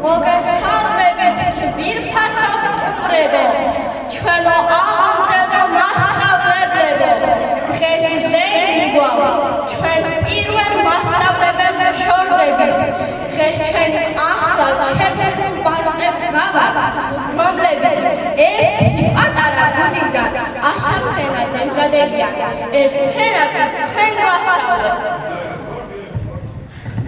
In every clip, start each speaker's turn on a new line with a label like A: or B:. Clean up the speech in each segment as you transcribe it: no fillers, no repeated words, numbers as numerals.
A: მოგესალმებით თბილფასო სტუმრებო, ჩვენო აღმზრდელო მასწავლებლებო, დღეს ზეიმი გვაქვს ჩვენს პირველ მასწავლებელს შორდებით. დღეს ჩვენი ახლად შეფერილ ბანკებს გავართ, რომლებიც ერთი პატარა ბუდიდან ასაფრენად ემზადებიან. ეს ფრენები თქვენ გვასწავლებთ.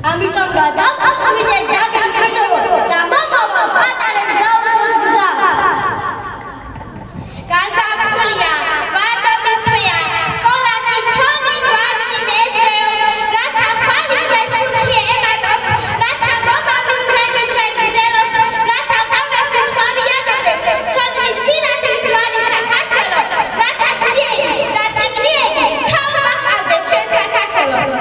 B: ამიტომ გადავწყვიტეთ დაგემშვიდობოთ და მომავალ პატარებს დავუწყოთ გზა.
C: გაზაფხულია, ვადობის თვეა, სკოლაში ცომის ვარში მეძრეო, რათა ხვალისფერ შუქი ემატოს, რათა მომავლის დღემი დღე გრძელოს, რათა ყოველთვის ხვამიანობდეს ცოდვის სინათლის ძვარი საქართველო, რათა ძლიერი და წიგნიერი თაობა ჰყავდეს ჩვენ საქართველოს.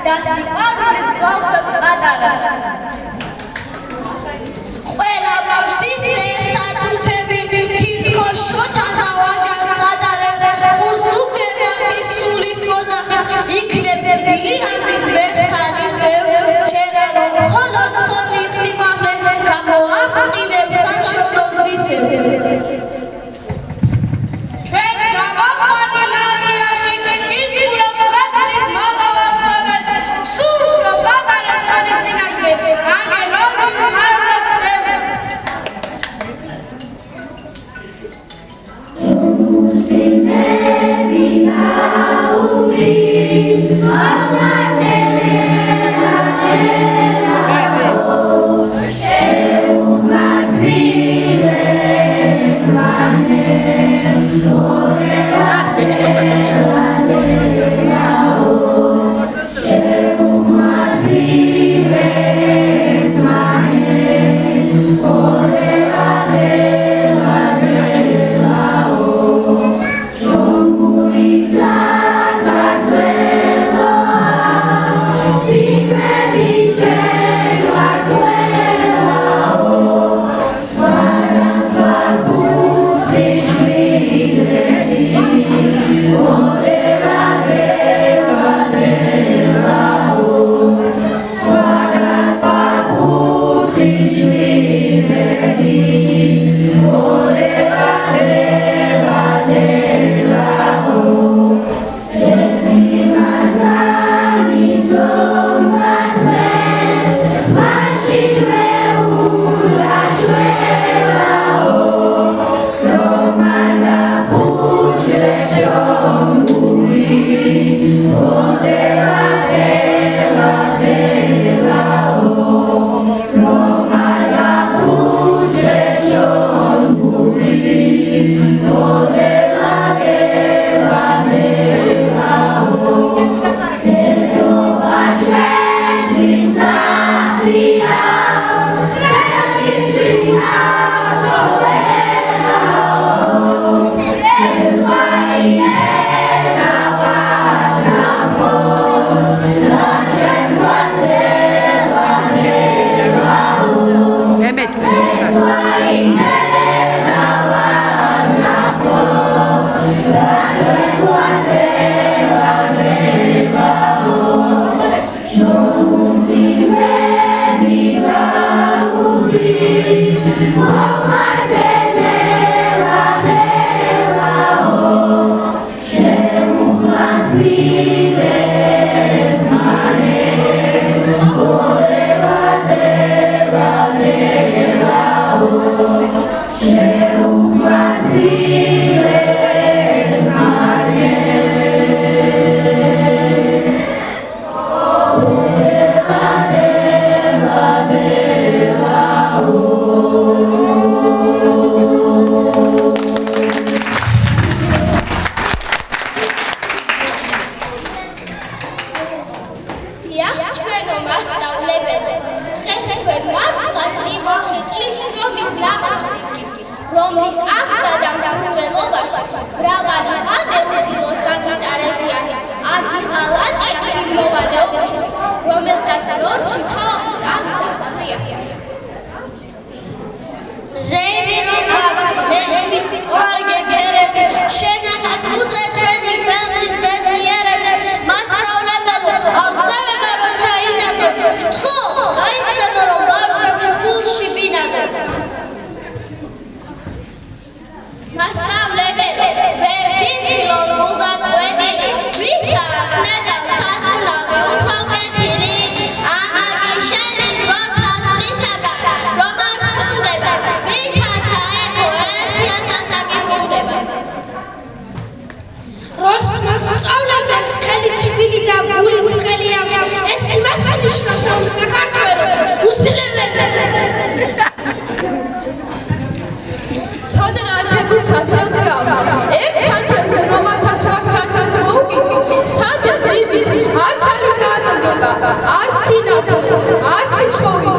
A: და სიყვარულით გვავსებთ პატარებს.
B: ყველა ბავშვის სათუთები თითქოს შოთანსა ვაჟას სადარებ, ხურს უგდებოთი სულის მოძახის, იქნებ ილიასის ვერცხთან ისევ, ჯერა რომ მხოლოდ სომის სიმაღლე გამოამწყინებს სამშობლოს ისევ.
D: Madrid.
B: რომლის აღსა და მსურველობაში მრავალი ხანი უძილოდ გაგიტარებიანი აზი ღალატია პირველოვანეობისთვის, რომელსაც ნორჩი თაობის აღსა ჰქვია. ზეიმი რომ გაქვს მეები ვარგე ფერები შენახად უძე ჩვენი ქვეყნის ბედნიერების მასწავლებელო აღზევება როცა ინადრო გთხოვ გაიხსენო რომ ბავშვების გულში ბინადრო მასწავლებელო ვერ გითილო გულგაწყვეტილი ვისა ქმედავ საწუნავი უფრო კეთილი ამაგი შენი დრო თასვლისაგან რომ არ ხუნდება ვითაცა ეკო ერთიასად აგიხუნდება
D: როს მასწავლებელს ხელი თბილი და გული ცხელი აქვს ეს იმას ნიშნავს რომ საქართველოს უძლეველი
A: ცოდნა ათებულ სათელს გავს ერთ სათელს რომელთა სხვა სათელს მოუკიდო სათელს იმით არც ალი დააკრდება არც სინათლე არც ცხოვი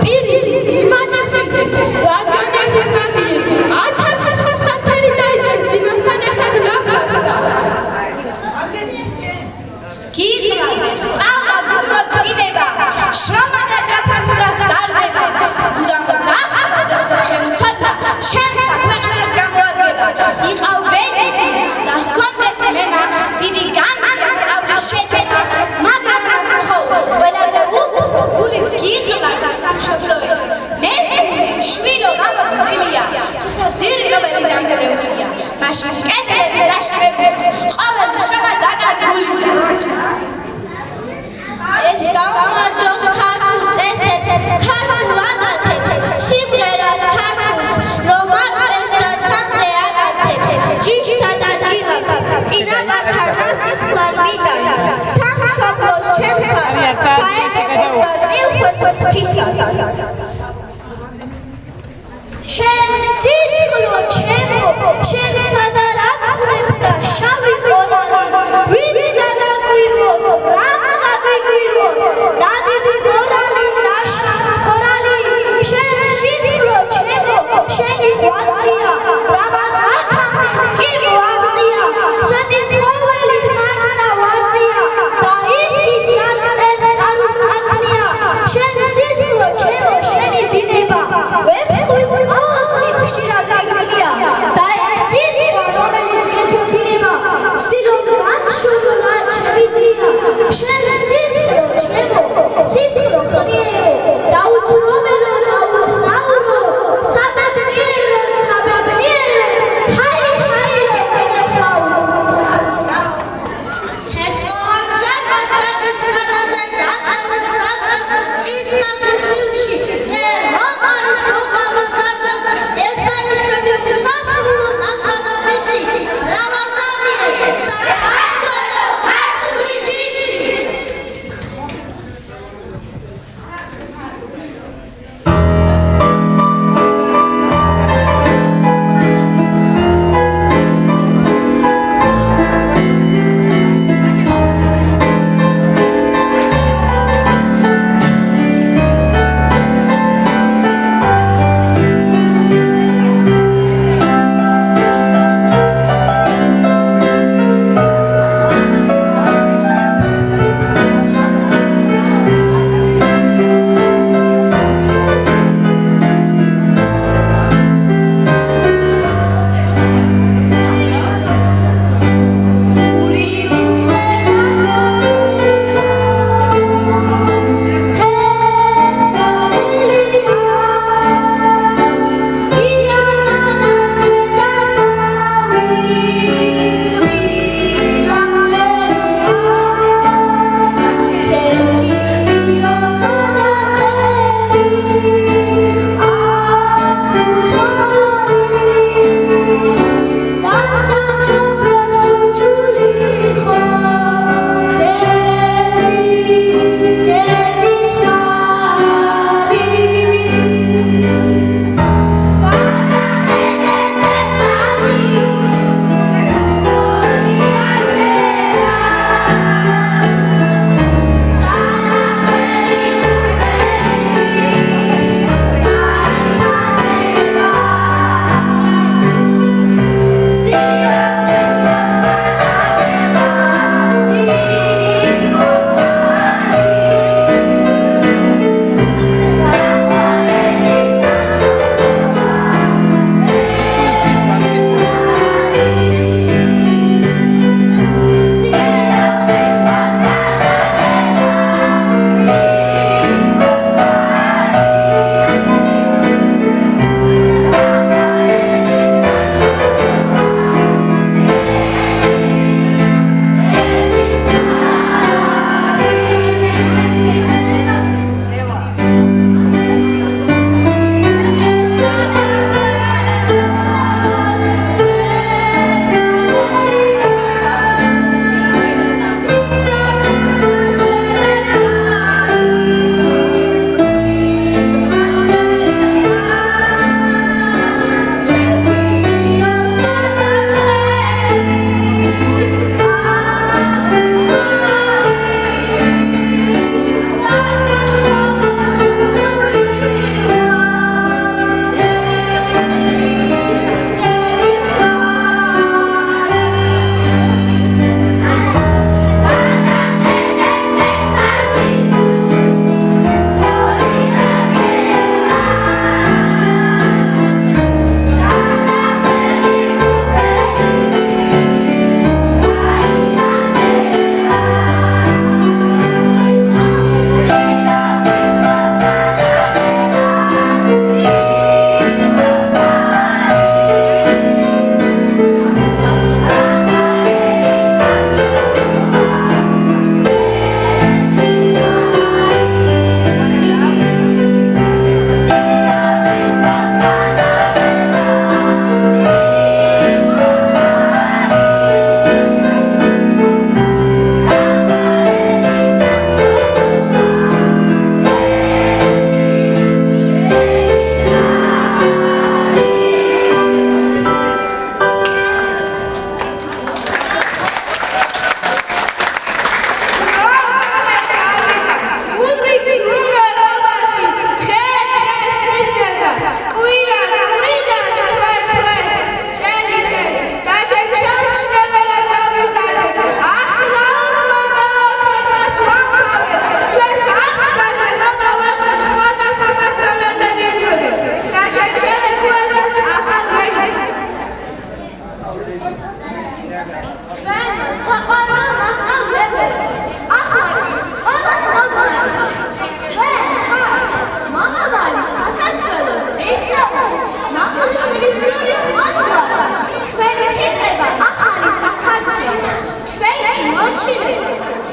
A: პირიქით იმანებს იდებს რადგან ერთის მაგიები 1000 სხვა სათელი დაიწყებს იმასთან ერთად ლაბლაბსა გიღრმავე სწავლა გულდო წინება შრომა და ჯაფათუ და გზარდება უდან გახსოვდეს რომ შენ უცადნა შენსა ქვეყანას გამოადგება იყავ ბეჭითი და ჰქონდეს მენა დიდი განძია სწავლის შეძენა მაგრამ მას ხოუ ყველაზე უფრო გულით გიღრმავ და სამშობლოებით მერწმუნე შვილო გამოცდილია თუცა ძირკბელი დანგრეულია მაშინ კედლების აშენებისთვის ყოველი შრომა დაკარგულია ეს გაუმარჯოს ქართულ წესებს, ქართულ ადათებს, სიმღერას ქართულს, რომ აწევს და ცამდე აკათებს, ჯიშსა და ჯილაკს, წინაპართან ასისხლარ მიწას, სამშობლოს ჩემსას, საედებოს და წილხვედს ღვთისას.
B: შენ სისხლო ჩემო, შენ სადარ აკვრებ და შავი ყორალი, ვინი გადაგვირვოს, რამ გადაგვირვოს, ნადიდი გორალი, ნაშრა თორალი, შენ სისხლო ჩემო, შენი ღვაწლია, რამაც ათამდეც კი მოაღწია, სვეტის ყოველი ხარც და ვარწია, და ისიც რაც წერს წარუს კაცნია, შენ სისხლო ჩემო, შენი დინება, ვეფხვის ყოველსმით ხშირად მიგწნია, და ეს სიტყვა, რომელიც გეჩოქინება, ვცდილობ განშოროლა ჩემი ძლია, შენ სისხლო ჩემო, სისხლო ხნიერო, დაუცრომელო, დაუცნაურო, საბედნიეროდ, საბედნიეროდ, ჰაი, ჰაირო, მეგეცმაურო. ცეცხლოვან საქმეს ფეხის წვერაზე დაკავებს საქმეს ჭირსა თუ ხილში დერ მოყარის მოყარულ ქართლს ეს არის ჩემი უსასრულო ნათლა და ბიცი მრავალზამიერ საქართველო ქართული ჯიში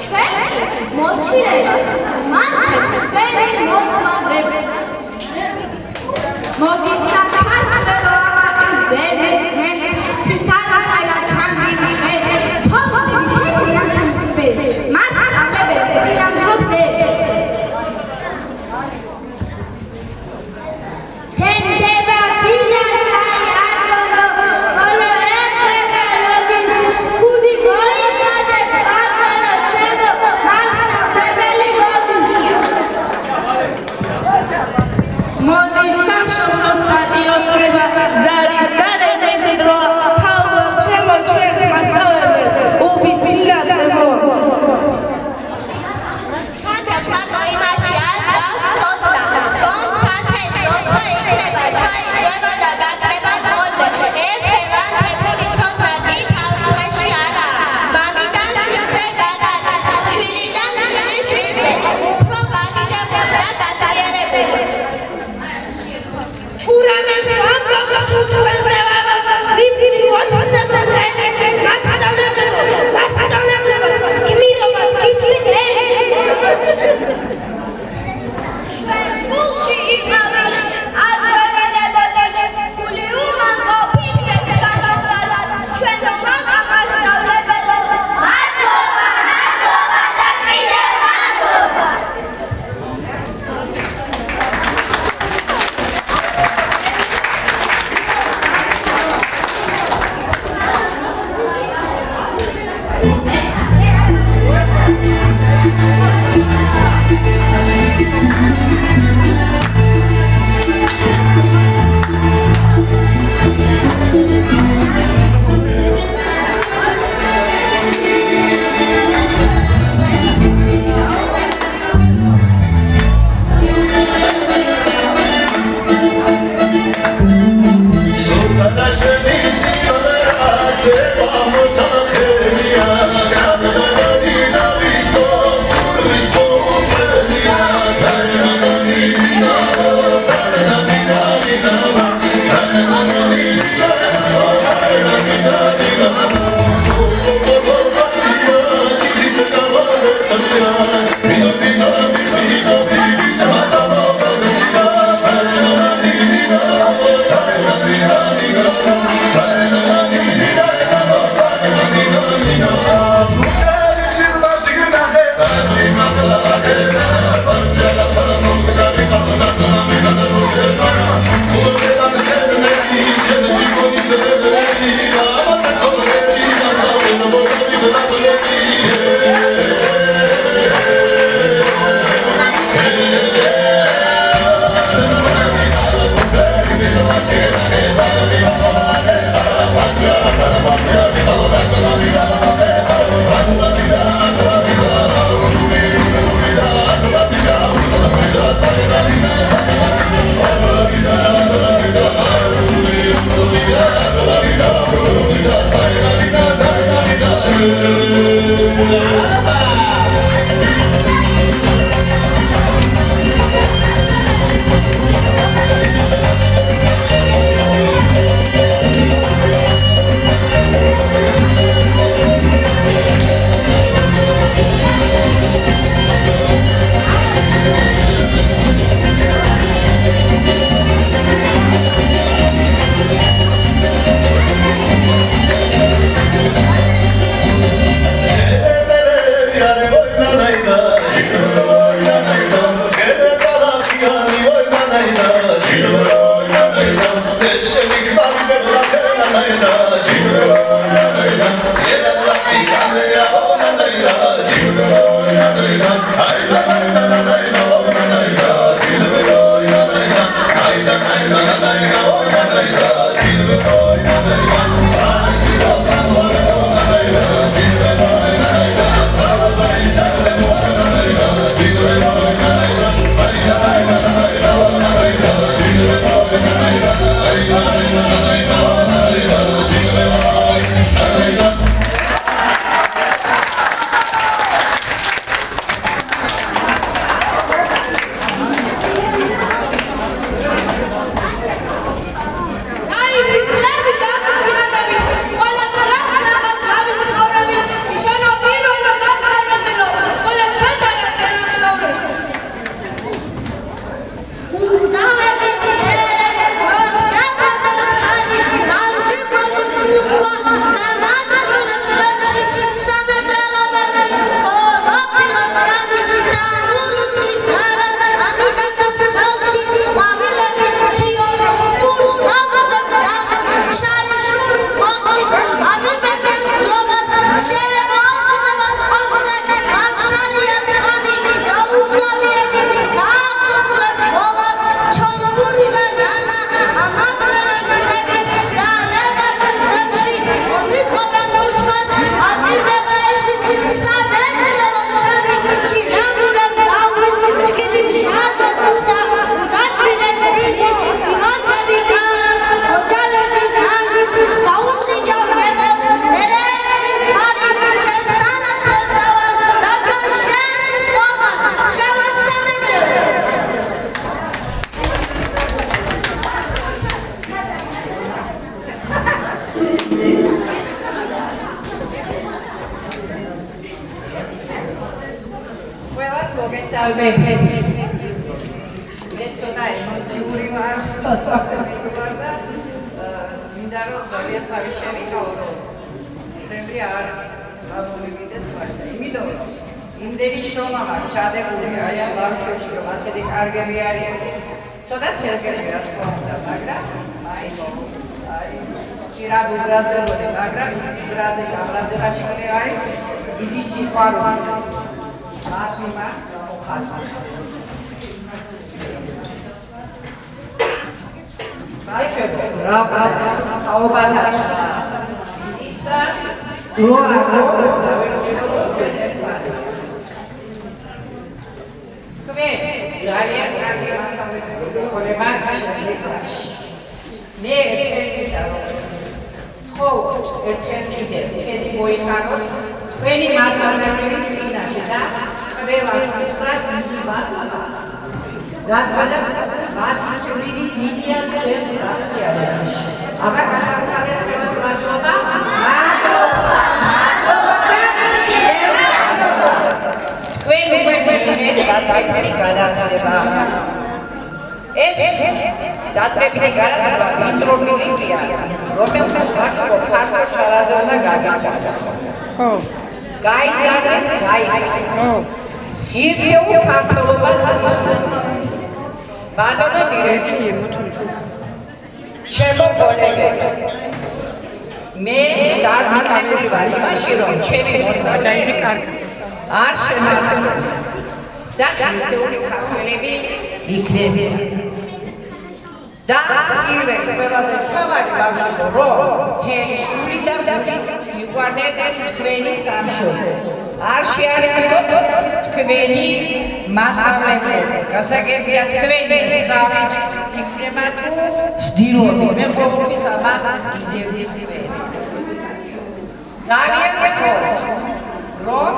A: ჩვენ კი მორჩილება მართებს თქვენი მოძმარებით. მოდი საქართველო ამაყი ძერმეც მენე ცისარაყელა ჩანგივი ჭხერს თოვლივი თეთრი ნათელი წბერი მას სწავლებელი წინამძღვრობს ებს.
B: თენდება დილასაი ადონო ბოლო ეხება როდის კუდი მოიხადეთ ბატონო ჩემო მასწავლებელი მოდის.
E: მოდის სამშობლოს პატიოსნება ზარის დარეგვის დროა თაობა ჩემო ჩვენს მასწავლებლებს უბიცინაგდებო.
B: სანთელს მარტო იმაში არ დავცოდნა რომ სანთელი როცა იქნება ჩაიძვება და გაკრება ხოლმე ერთხელ ანთებული ცოდნა კი თავის ხელში არაა. მამიდან შვილზე გადადის შვილიდან შვილის შვილზე უფრო გაგიდებული და გაძლიერებული.
D: თუ რამეს ვამბობ სულ თქვენზე ვამბობ ვიფრი ოცნება ხელი მასწავლებლებას გმირობად გითვლით
B: ჩვენ სკოლში იყავით არ გვერიდებოდით გული უმანკო ფიქრებს გაგონდათ ჩვენო მანკა მასწავლებელო მადლობა და კიდევ მადლობა.
F: Thank you. მასწავლებელი. მე ცოტა ემოციური ვარ, დასაწყისი ვარ და მინდა რომ ძალიან თავი შევიკავო, რომ წრემლი არ გამომივიდეს ვაჟა. იმიტომ რომ იმდენი შრომა მაქვს ჩადებული აი ამ ბავშვებში, რომ ასეთი კარგები არიან. ცოტა ცერგები რა თქმა უნდა, მაგრამ აი ჭირად უბრალდებოდი, მაგრამ ის ბრადი გამრაძებაში კიდე არის დიდი სიყვარული. მათი მოხალხა. ბავშვებს რა აუბანაჭრა. ის და დროა და ვერ შეიძლება ჩვენ ერთმანეთს. ძალიან კარგი მასწავლებელი ხოლე მაგაში მე ერთერთი ხო ერთერთი კიდე კედი მოიხაროთ თქვენი მასწავლებლის წინაშე და ყველა ხრად დიდი მადლობა რადგანაც მათი ჭრილი დიდია ჩვენს გახიარებაში აბა გადავხადეთ ყველას მადლობა თქვენ უკვე მიიღეთ დაწყებითი განათლება. ეს დაწყებითი განათლება ვიწრობილი კი არა, რომელსაც ბავშვო ფართო შარაზე უნდა გაგიყვანოთ. ხო. გაიზარდეთ, გაიზარდეთ. ხო. ღირსეულ ქართველობას ისურვებთ. ბატონო დირექტორი, ჩემო კოლეგები, მე დარწმუნებული ვარ იმაში, რომ ჩემი მოსწავლეები არ შემარცხდა და ღირსეული ქართველები იქნებიან. და პირველ ყველაზე მთავარი ბავშვებო, რომ მთელი შურით და მუდით იყვარდეთ თქვენი სამშობლო. არ შეასყიდოთ თქვენი მასწავლებლები. გასაგებია თქვენი სწავლით იქნება თუ ცდილობთ. მე ყოველთვის ამათ გიდევდი თქვენ. ძალიან გთხოვთ, რომ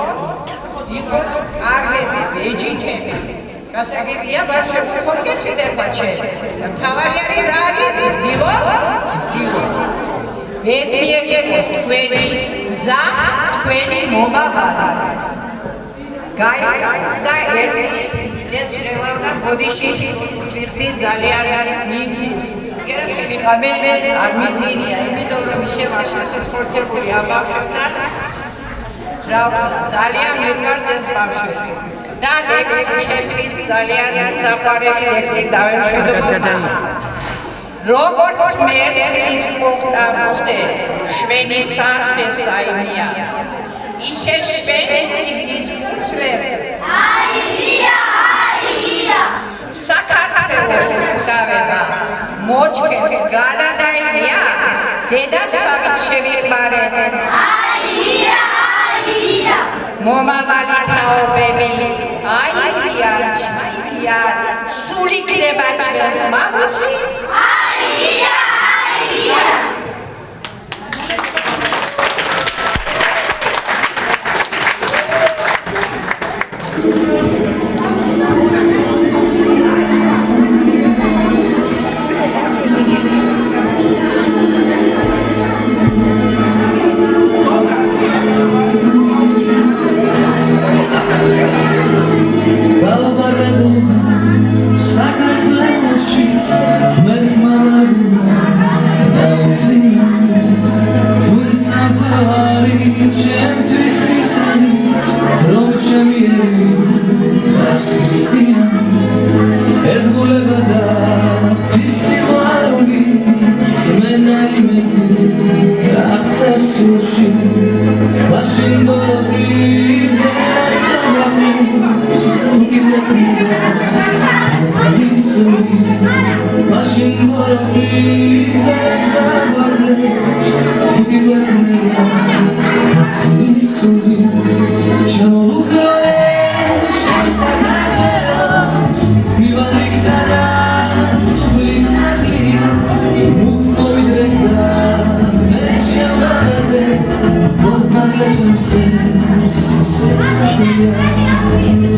F: იყოთ კარგები, ბეჯითები. გასაგებია ბავშვებო ხომ გესვიდეთ ბაჩე და თავარი არის ცდილო მეტიეგებს თქვენი გზა თქვენი მომავალი გაიგეთ და ერთი ეს ხელავდა ბოდიში სვიხტი ძალიან მიძინს ერთხელი გამე არ მიძინია იმიტომ რომ შემაშეს ხორცებული ამ ბავშვებთან რა ძალიან მიყვარს ეს ბავშვები და ლექსი ჩემთვის ძალიან საყვარელი ლექსი დავემშვიდობა. როგორც მერცხლის მოხდა მოდე შვენის სახლებს აიმიას, ისე შვენის სიგნის ფურცლებს აიმია. საქართველოს უკდავება მოჩქებს განადაიმია, დედასავით შევიხმარეთ აიმია. მომავალი თაობები აიგლიან, ჩაიგლიან, სულ იქნება ჩვენს მამაში აიგლიან.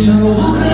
G: Ciao,